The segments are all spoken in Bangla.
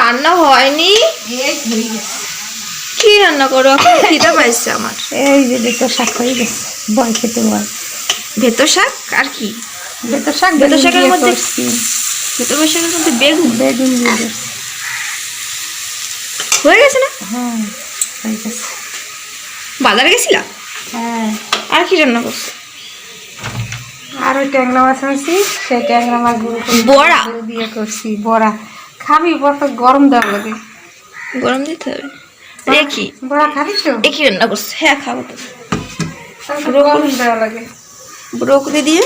রান্না হয়নি। কি রান্না করো এখন? খিদে পাইছে আমার। এই যে ভেতর শাক হয়ে গেছে, বয় খেতে বয়। ভেতর শাক আর কি? ভেতর শাক, ভেতর শাকের দিয়ে মধ্যে করছি। ভেতর শাকের মধ্যে বেগুন বেগুন দিয়ে করছি। হয়ে গেছে না? হ্যাঁ হয়ে গেছে। বাজারে গেছিলা? হ্যাঁ। আর কি রান্না করছো? আর ওই ট্যাংরা মাছ আনছি, সেই ট্যাংরা মাছগুলো বড়া দিয়ে করছি বড়া। খাবি বড় তো গরম দেওয়া লাগে, গরম দিতে হবে। দেখি বড়া খাবি তো? দেখি রান্না করছে। হ্যাঁ খাবো তো। গরম দেওয়া লাগে। ব্রোকলি দিয়ে,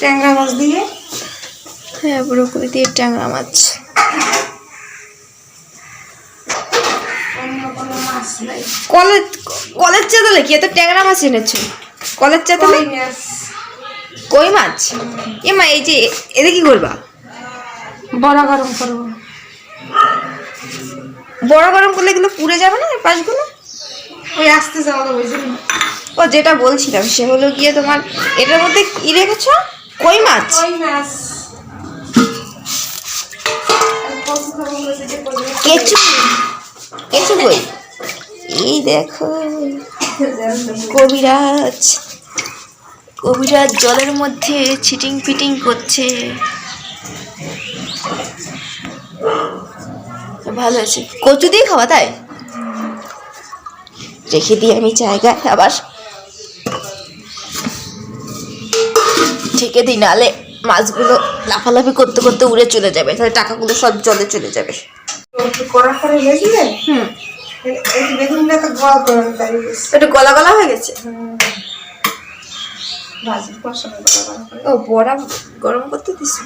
ট্যাংরা মাছ দিয়ে। হ্যাঁ ব্রোকলি দিয়ে ট্যাংরা মাছ। কলেজ কলেজ চেতালে কি এত ট্যাংরা মাছ এনেছো? কলেজ চেতালে কই মাছ? এ মা, এই যে এদের কি করবা? বড়া গরম করবো। বড় গরম করলে এগুলো পুড়ে যাবে না পাশগুলো? ওই আসতে যাওয়া বুঝলি। ও যেটা বলছিলাম সে হলো গিয়ে তোমার এটার মধ্যে কি রেখেছো? কই মাছ। কই মাছ। কেঁচু, কেঁচু কই? এই দেখো কবিরাজ, কবিরাজ জলের মধ্যে ছিটিং ফিটিং করছে। ভালো আছে। কচু দিয়ে খাওয়া তাই? রেখে দিই আমি জায়গায়, আবার ঠেকে দিই, নালে মাছগুলো লাফালাফি করতে করতে উড়ে চলে যাবে, তাহলে টাকাগুলো সব জলে চলে যাবে। কড়া করে লেগে বেগুনটা তো গলা করে দাঁড়িয়ে গেছে, একটু গলা গলা হয়ে গেছে। ও বড়া গরম করতে দিছি।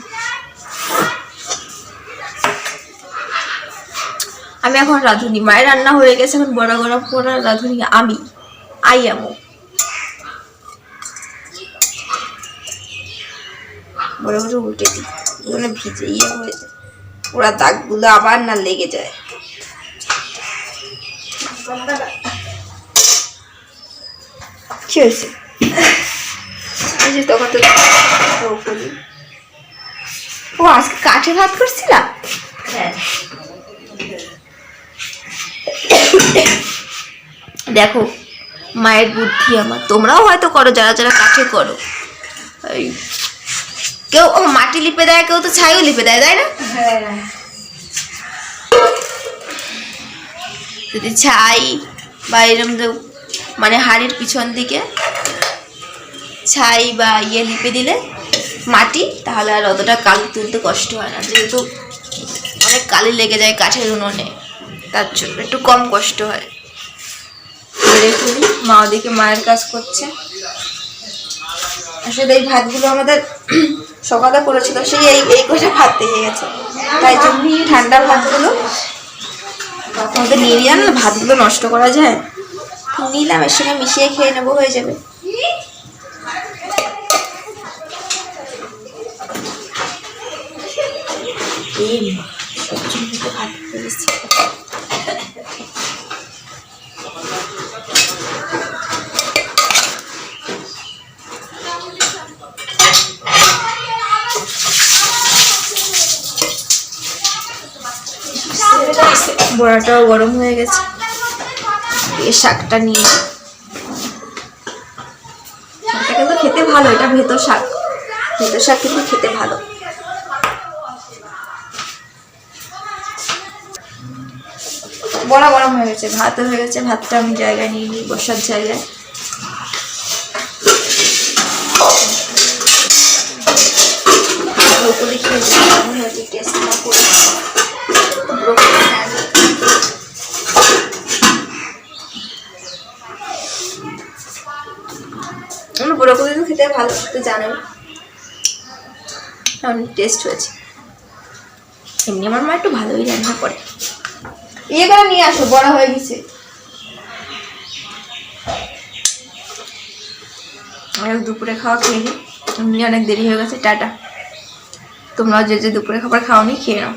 আমি এখন রাঁধুনি, মায়ের রান্না হয়ে গেছে, এখন বড়া গরম করার রাঁধুনি আমি। আই আমো বড় বড় উল্টে দিই, ওখানে ভিজে হয়ে যায়, ওরা দাগগুলো আবার না লেগে যায়। কি হয়েছে? এই যে তখন তো ও আজকে কাঠে ভাত করছিলাম। হ্যাঁ। দেখো মায়ের বুদ্ধি আমার, তোমরাও হয়তো করো যারা যারা কাঠে করো। কেউ মাটি লিপে দেয়, কেউ তো ছাইও লিপে দেয়, তাই না? হ্যাঁ। যদি ছাই বা এরকম মানে হাড়ির পিছন দিকে ছাই বা লিপে দিলে মাটি, তাহলে আর অতটা কালি তুলতে কষ্ট হয় না, যেহেতু অনেক কালি লেগে যায় কাঠের উনুনে, তার জন্য একটু কম কষ্ট হয়। মা ওদিকে মায়ের কাজ করছে। আসলে এই ভাতগুলো আমাদের সকালে করেছিল, সেই এই কটা ভাত দিয়ে গেছে, তাই জন্য ঠান্ডা ভাতগুলো আমাদের নিয়ে নিলাম না, ভাতগুলো নষ্ট করা যায়, নিলাম, এর সঙ্গে মিশিয়ে খেয়ে নেবো, হয়ে যাবে। ভাত করেছি। বড়াটাও গরম হয়ে গেছে, এই শাকটা নিয়ে, শাকটা কিন্তু খেতে ভালো, এটা ভেতর শাক, ভেতর শাক কিন্তু খেতে ভালো। বড়া গরম হয়ে গেছে, ভাতও হয়ে গেছে, ভাতটা আমি জায়গায় নিয়ে নিই, বসার জায়গায়। ব্রোকলি খেয়ে কেমন হয়েছে টেস্ট না করে। আমার ব্রোকলি তো খেতে ভালো, তো জানো অনেক টেস্ট হয়েছে। এমনি আমার মা একটু ভালোই রান্না করে। ইয়ে করে নিয়ে আসো, বড়া হয়ে গেছে। আর দুপুরে খাওয়া খেয়ে নিই, এমনি অনেক দেরি হয়ে গেছে। টাটা। তোমরাও যে যে দুপুরে খাবার খাওনি খেয়ে নাও।